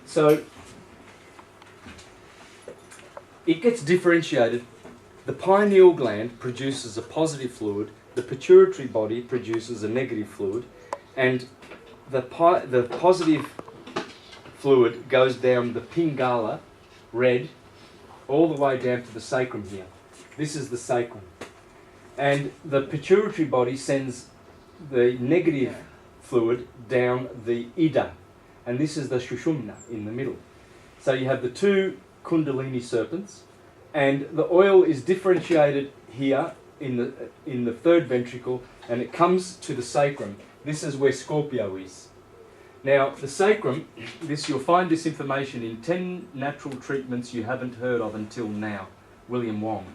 So it gets differentiated. The pineal gland produces a positive fluid, the pituitary body produces a negative fluid, and the positive fluid goes down the pingala, red, all the way down to the sacrum here. This is the sacrum. And the pituitary body sends the negative fluid down the ida, and this is the shushumna in the middle. So you have the two kundalini serpents, and the oil is differentiated here in the third ventricle, and it comes to the sacrum. This is where Scorpio is. Now, the sacrum, you'll find this information in 10 natural treatments you haven't heard of until now, William Wong.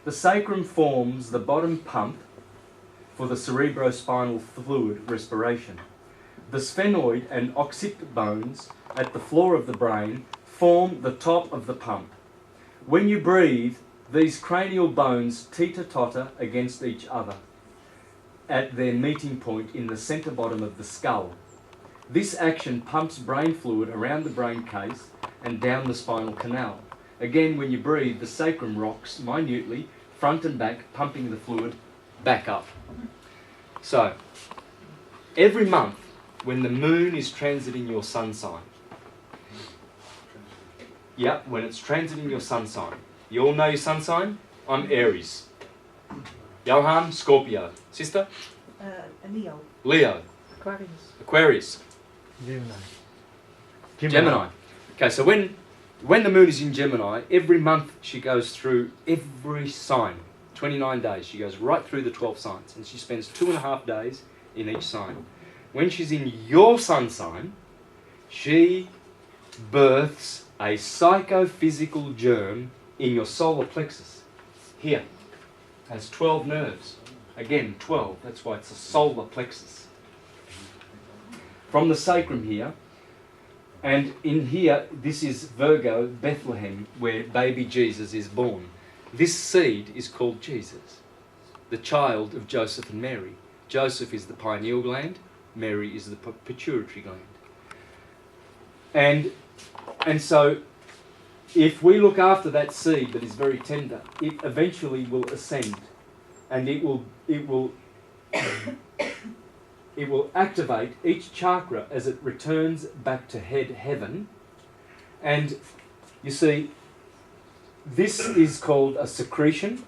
The sacrum forms the bottom pump for the cerebrospinal fluid respiration. The sphenoid and occiput bones at the floor of the brain form the top of the pump. When you breathe, these cranial bones teeter-totter against each other at their meeting point in the centre bottom of the skull. This action pumps brain fluid around the brain case and down the spinal canal. Again, when you breathe, the sacrum rocks minutely, front and back, pumping the fluid back up. So, every month, when the moon is transiting your sun sign, when it's transiting your sun sign, you all know your sun sign? I'm Aries. Johan, Scorpio. Sister? Leo. Leo. Aquarius. Gemini. Okay, so when the moon is in Gemini, every month she goes through every sign. 29 days. She goes right through the 12 signs, and she spends 2.5 days in each sign. When she's in your sun sign, she births a psychophysical germ in your solar plexus. Here. Has 12 nerves. Again, 12. That's why it's a solar plexus. From the sacrum here, and in here, this is Virgo, Bethlehem, where baby Jesus is born. This seed is called Jesus, the child of Joseph and Mary. Joseph is the pineal gland, Mary is the pituitary gland. And so, if we look after that seed that is very tender, it eventually will ascend, and it will activate each chakra as it returns back to heaven. And you see, this is called a secretion.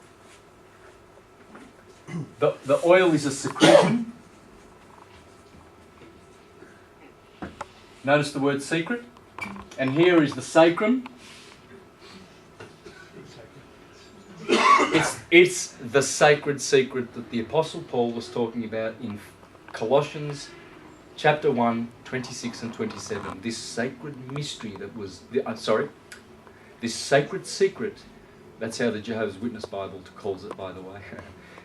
The oil is a secretion. Notice the word secret. And here is the sacrum. It's the sacred secret that the Apostle Paul was talking about in Colossians chapter 1, 26 and 27. This sacred mystery that was... this sacred secret, that's how the Jehovah's Witness Bible calls it, by the way.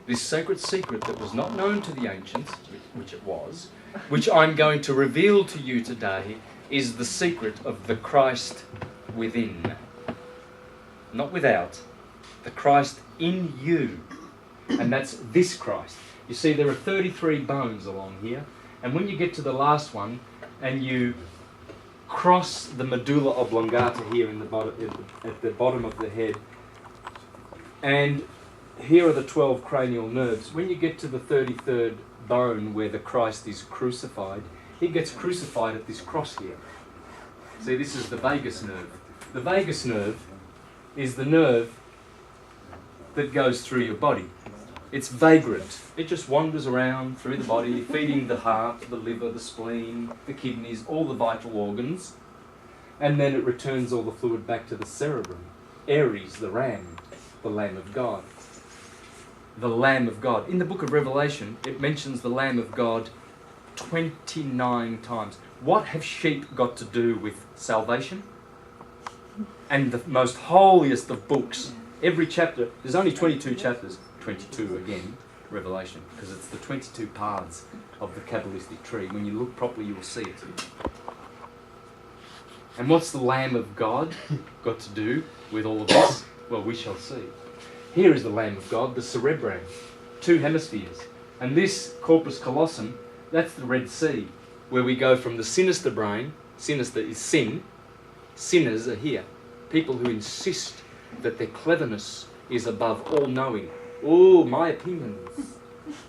This sacred secret that was not known to the ancients, which it was, which I'm going to reveal to you today, is the secret of the Christ within. Not without. The Christ in you. And that's this Christ. You see, there are 33 bones along here. And when you get to the last one, and you cross the medulla oblongata here in the bottom, at the bottom of the head, and here are the 12 cranial nerves. When you get to the 33rd bone where the Christ is crucified, he gets crucified at this cross here. See, this is the vagus nerve. The vagus nerve is the nerve that goes through your body. It's vagrant. It just wanders around through the body, feeding the heart, the liver, the spleen, the kidneys, all the vital organs, and then it returns all the fluid back to the cerebrum. Aries, the ram, the Lamb of God. The Lamb of God. In the book of Revelation, it mentions the Lamb of God 29 times. What have sheep got to do with salvation? And the most holiest of books. Every chapter, there's only 22 chapters. 22 again, Revelation, because it's the 22 paths of the Kabbalistic tree. When you look properly, you will see it. And what's the Lamb of God got to do with all of this? Well, we shall see. Here is the Lamb of God, the cerebrum, 2 hemispheres. And this corpus callosum, that's the Red Sea, where we go from the sinister brain, Sinister is sin. Sinners are here. People who insist that their cleverness is above all knowing. Oh, my opinions.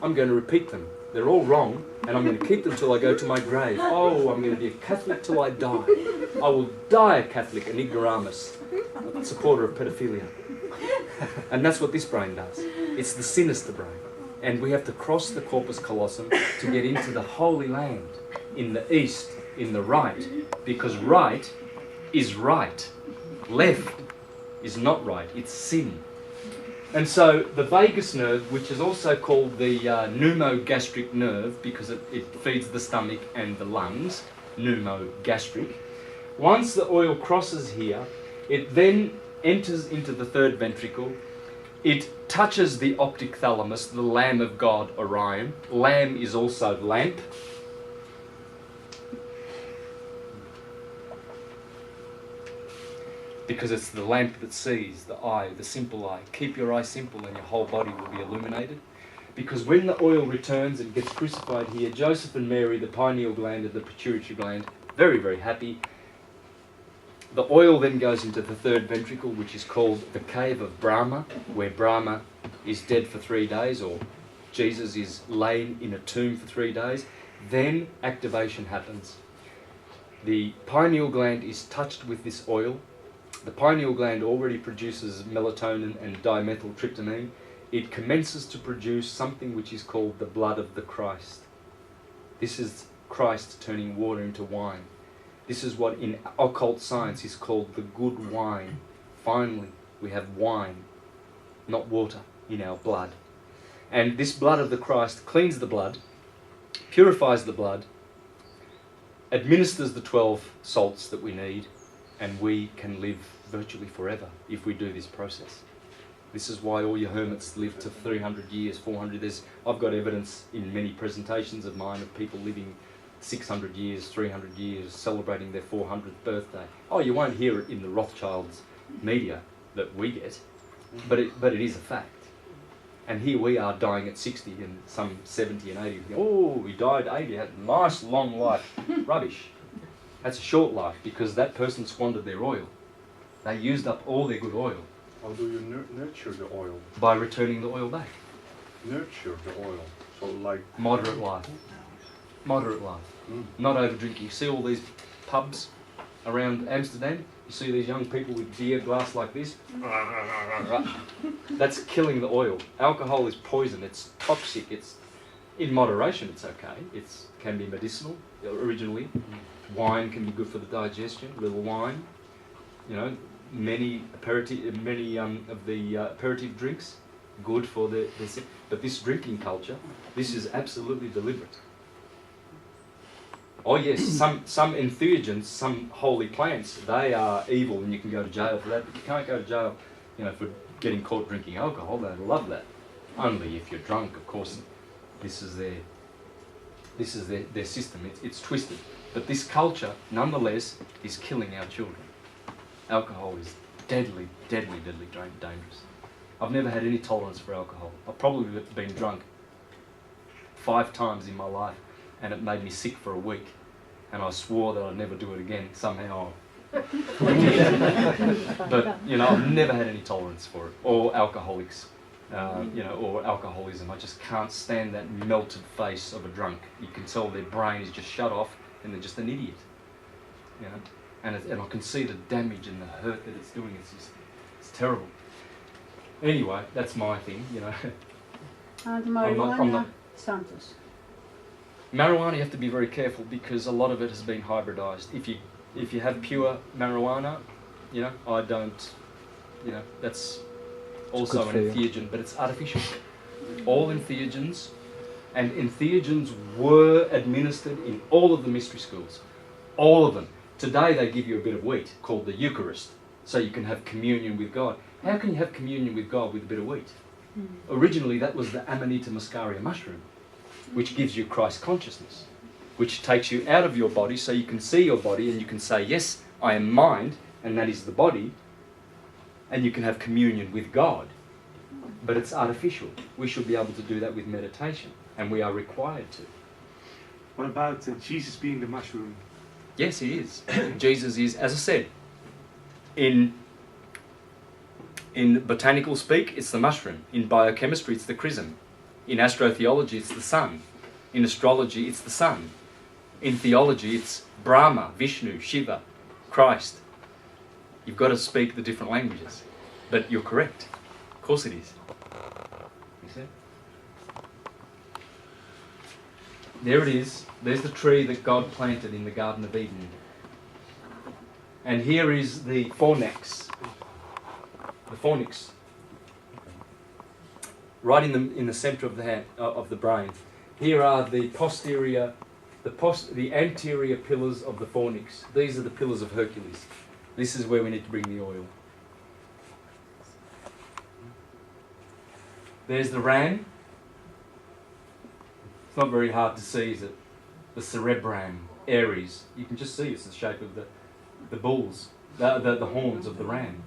I'm going to repeat them. They're all wrong, and I'm going to keep them till I go to my grave. Oh, I'm going to be a Catholic till I die. I will die a Catholic, an ignoramus, a supporter of pedophilia. And that's what this brain does. It's the sinister brain. And we have to cross the corpus callosum to get into the Holy Land, in the east, in the right, because right is right. Left is not right, it's sin. And so the vagus nerve, which is also called the pneumogastric nerve, because it feeds the stomach and the lungs, pneumogastric. Once the oil crosses here, it then enters into the third ventricle. It touches the optic thalamus, the Lamb of God, Orion. Lamb is also lamp. Because it's the lamp that sees, the eye, the simple eye. Keep your eye simple and your whole body will be illuminated. Because when the oil returns and gets crucified here, Joseph and Mary, the pineal gland and the pituitary gland, very, very happy. The oil then goes into the third ventricle, which is called the cave of Brahma, where Brahma is dead for 3 days, or Jesus is laid in a tomb for 3 days. Then activation happens. The pineal gland is touched with this oil. The pineal gland already produces melatonin and dimethyltryptamine. It commences to produce something which is called the blood of the Christ. This is Christ turning water into wine. This is what in occult science is called the good wine. Finally, we have wine, not water, in our blood. And this blood of the Christ cleans the blood, purifies the blood, administers the 12 salts that we need, and we can live virtually forever if we do this process. This is why all your hermits live to 300 years, 400 years. I've got evidence in many presentations of mine of people living 600 years, 300 years, celebrating their 400th birthday. Oh, you won't hear it in the Rothschilds media that we get, but it is a fact. And here we are dying at 60 and some 70 and 80. Oh, he died 80, had a nice long life. Rubbish. That's a short life because that person squandered their oil. They used up all their good oil. How do you nurture the oil? By returning the oil back. Nurture the oil, so like... Moderate life. Moderate life. Not over drinking. You see all these pubs around Amsterdam? You see these young people with beer glass like this? That's killing the oil. Alcohol is poison. It's toxic. It's in moderation. It's okay. It can be medicinal originally. Wine can be good for the digestion. A little wine. You know, many of the aperitif drinks good for the but this drinking culture, this is absolutely deliberate. Oh yes, some entheogens, some holy plants, they are evil and you can go to jail for that, but you can't go to jail, you know, for getting caught drinking alcohol. They love that. Only if you're drunk, of course. This is their system. It's twisted. But this culture, nonetheless, is killing our children. Alcohol is deadly, deadly, deadly dangerous. I've never had any tolerance for alcohol. I've probably been drunk 5 times in my life, and it made me sick for a week. And I swore that I'd never do it again. Somehow but, you know, I've never had any tolerance for it. Or alcoholics, you know, or alcoholism. I just can't stand that melted face of a drunk. You can tell their brain is just shut off and they're just an idiot. You know, and I can see the damage and the hurt that it's doing. It's terrible. Anyway, that's my thing, you know. The marijuana, Santos. Marijuana, you have to be very careful because a lot of it has been hybridized. If you have pure marijuana, you know, I don't, you know, that's also an entheogen, but it's artificial. All entheogens, and entheogens were administered in all of the mystery schools. All of them. Today they give you a bit of wheat called the Eucharist, so you can have communion with God. How can you have communion with God with a bit of wheat? Originally that was the Amanita muscaria mushroom, which gives you Christ consciousness, which takes you out of your body so you can see your body and you can say, yes, I am mind, and that is the body, and you can have communion with God. But it's artificial. We should be able to do that with meditation, and we are required to. What about Jesus being the mushroom? Yes, he is. Jesus is, as I said, in botanical speak, it's the mushroom. In biochemistry, it's the chrism. In astrotheology, it's the sun. In astrology, it's the sun. In theology, it's Brahma, Vishnu, Shiva, Christ. You've got to speak the different languages. But you're correct. Of course it is. You see? There it is. There's the tree that God planted in the Garden of Eden. And here is the fornax. The fornix. Right in the centre of the brain. Here are the posterior, the anterior pillars of the fornix. These are the pillars of Hercules. This is where we need to bring the oil. There's the ram. It's not very hard to see, is it? The cerebrum, Aries. You can just see it's the shape of the bulls, the horns of the ram.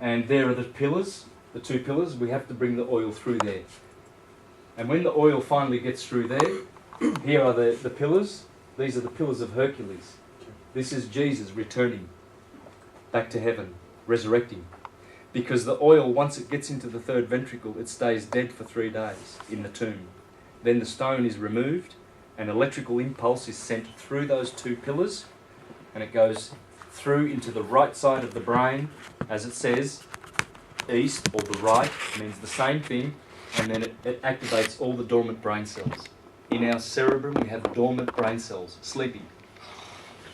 And there are the pillars, the two pillars. We have to bring the oil through there. And when the oil finally gets through there, here are the pillars. These are the pillars of Hercules. This is Jesus returning back to heaven, resurrecting. Because the oil, once it gets into the third ventricle, it stays dead for 3 days in the tomb. Then the stone is removed, an electrical impulse is sent through those two pillars, and it goes through into the right side of the brain, as it says, east or the right, means the same thing, and then it activates all the dormant brain cells. In our cerebrum, we have dormant brain cells, sleeping.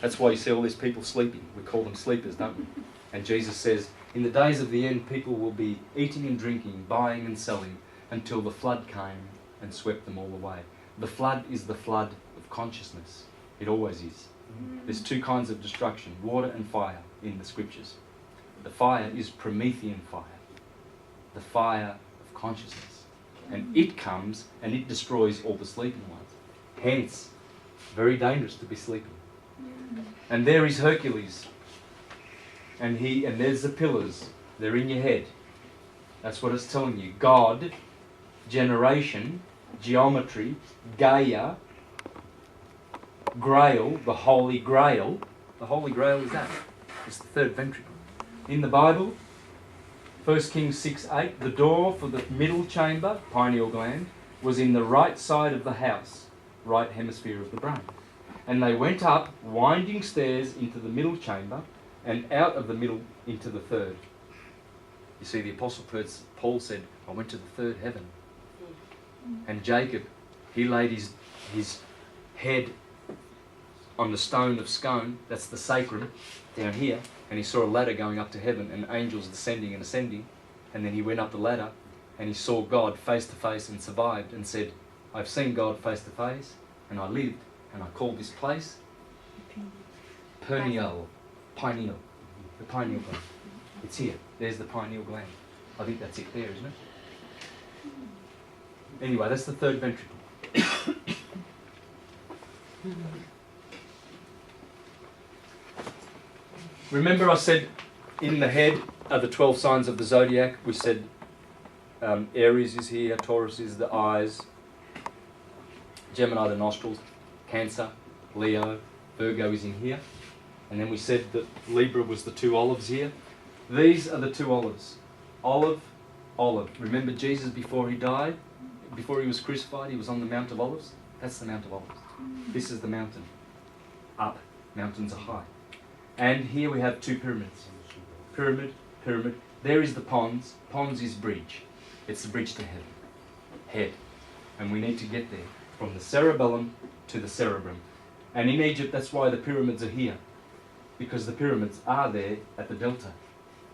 That's why you see all these people sleeping. We call them sleepers, don't we? And Jesus says, in the days of the end, people will be eating and drinking, buying and selling, until the flood came and swept them all away. The flood is the flood of consciousness. It always is. There's two kinds of destruction, water and fire, in the scriptures. The fire is Promethean fire, the fire of consciousness. And it comes and it destroys all the sleeping ones. Hence, very dangerous to be sleeping. And there is Hercules. And there's the pillars. They're in your head. That's what it's telling you. God, generation, geometry, Gaia, Grail, the Holy Grail. The Holy Grail is that. It's the third ventricle. In the Bible, 1 Kings 6:8, the door for the middle chamber, pineal gland, was in the right side of the house, right hemisphere of the brain. And they went up winding stairs into the middle chamber and out of the middle into the third. You see, the Apostle Paul said, I went to the third heaven. And Jacob, he laid his head on the stone of scone, that's the sacrum, down here, and he saw a ladder going up to heaven and angels descending and ascending, and then he went up the ladder and he saw God face to face and survived and said, I've seen God face to face and I lived and I called this place pineal, the pineal gland. It's here, there's the pineal gland. I think that's it there, isn't it? Anyway, that's the third ventricle. Remember I said in the head are the 12 signs of the zodiac. We said Aries is here, Taurus is the eyes, Gemini the nostrils, Cancer, Leo, Virgo is in here. And then we said that Libra was the two olives here. These are the two olives. Olive, olive. Remember Jesus before he died? Before he was crucified, he was on the Mount of Olives. That's the Mount of Olives. This is the mountain. Up. Mountains are high. And here we have two pyramids. Pyramid, pyramid. There is the pons. Pons is bridge. It's the bridge to heaven. Head. And we need to get there. From the cerebellum to the cerebrum. And in Egypt, that's why the pyramids are here. Because the pyramids are there at the delta.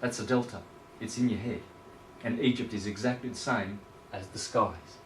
That's a delta. It's in your head. And Egypt is exactly the same as the skies.